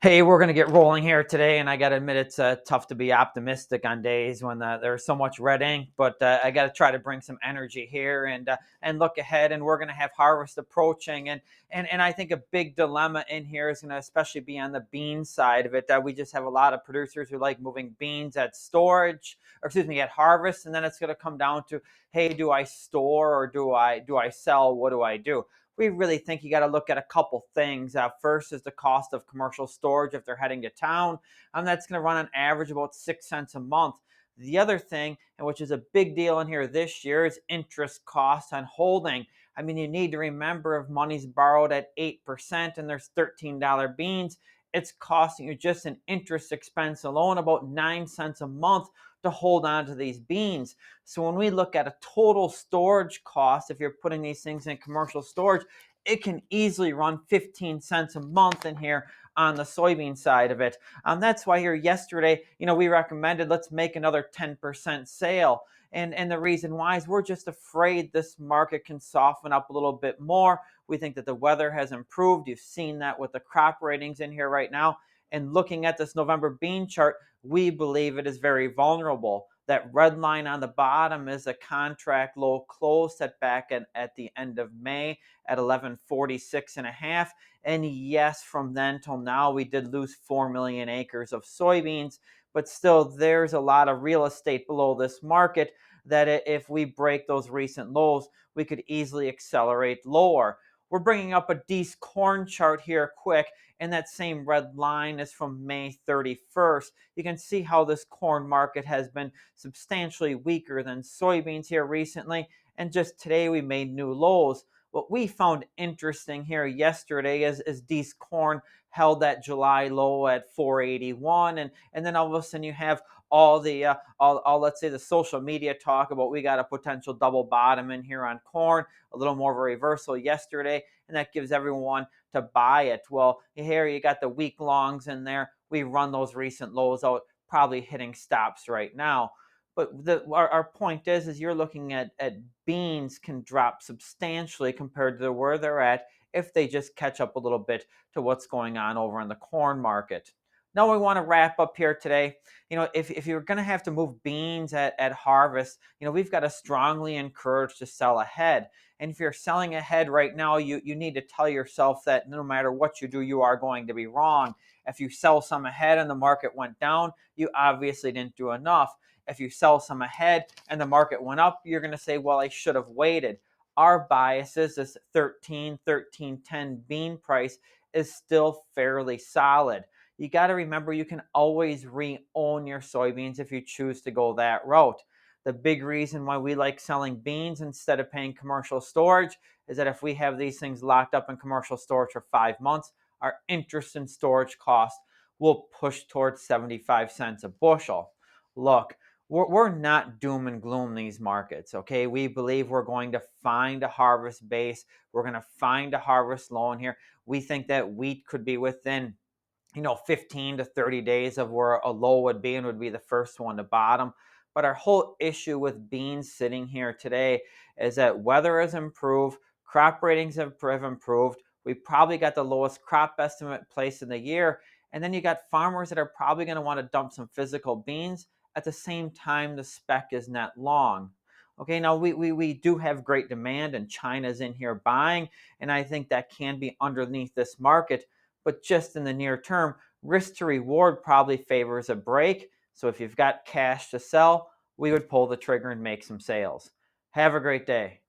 Hey, we're going to get rolling here today, and I got to admit it's tough to be optimistic on days when there's so much red ink. But I got to try to bring some energy here and look ahead. And we're going to have harvest approaching, and I think a big dilemma in here is going to especially be on the bean side of it. We just have a lot of producers who like moving beans at storage, or excuse me, at harvest, and then it's going to come down to, hey, do I store or do I sell? What do I do? We really think you got to look at a couple things. First is the cost of commercial storage if they're heading to town, and that's going to run on average about 6 cents a month. The other thing, and which is a big deal in here this year, is interest costs on holding. I mean, you need to remember if money's borrowed at 8% and there's $13 beans, it's costing you just an interest expense alone about 9 cents a month to hold on to these beans. So when we look at a total storage cost, if you're putting these things in commercial storage, it can easily run 15 cents a month in here on the soybean side of it. That's why here yesterday, we recommended let's make another 10% sale. And the reason why is we're just afraid this market can soften up a little bit more. We think that the weather has improved. You've seen that with the crop ratings in here right now. And looking at this November bean chart, we believe it is very vulnerable. That red line on the bottom is a contract low close set back at the end of May at 1146 and a half. And yes, from then till now, we did lose 4 million acres of soybeans, but still there's a lot of real estate below this market that if we break those recent lows, we could easily accelerate lower. We're bringing up a Dees corn chart here quick, and that same red line is from May 31st. You can see how this corn market has been substantially weaker than soybeans here recently, and just today we made new lows. What we found interesting here yesterday is Dees corn held that July low at 481, and then all of a sudden you have all the all let's say the social media talk about we got a potential double bottom in here on corn, a little more of a reversal yesterday, and that gives everyone to buy it. Well, here you got the week longs in there. We run those recent lows out, probably hitting stops right now. But our point is you're looking at beans can drop substantially compared to where they're at if they just catch up a little bit to what's going on over in the corn market. Now we want to wrap up here today. If you're going to have to move beans at harvest, we've got to strongly encourage to sell ahead. And if you're selling ahead right now, you need to tell yourself that no matter what you do, you are going to be wrong. If you sell some ahead and the market went down, you obviously didn't do enough. If you sell some ahead and the market went up, you're going to say, well, I should have waited. Our bias is this 13.10 bean price is still fairly solid. You got to remember you can always re-own your soybeans if you choose to go that route. The big reason why we like selling beans instead of paying commercial storage is that if we have these things locked up in commercial storage for 5 months, our interest and storage cost will push towards 75 cents a bushel. Look, we're not doom and gloom these markets, okay? We believe we're going to find a harvest base. We're going to find a harvest low in here. We think that wheat could be within 15 to 30 days of where a low would be and would be the first one to bottom. But our whole issue with beans sitting here today is that weather has improved, crop ratings have improved. We probably got the lowest crop estimate place in the year. And then you got farmers that are probably going to want to dump some physical beans at the same time the spec is net long. Okay, now we do have great demand and China's in here buying, and I think that can be underneath this market. But just in the near term, risk to reward probably favors a break. So if you've got cash to sell, we would pull the trigger and make some sales. Have a great day.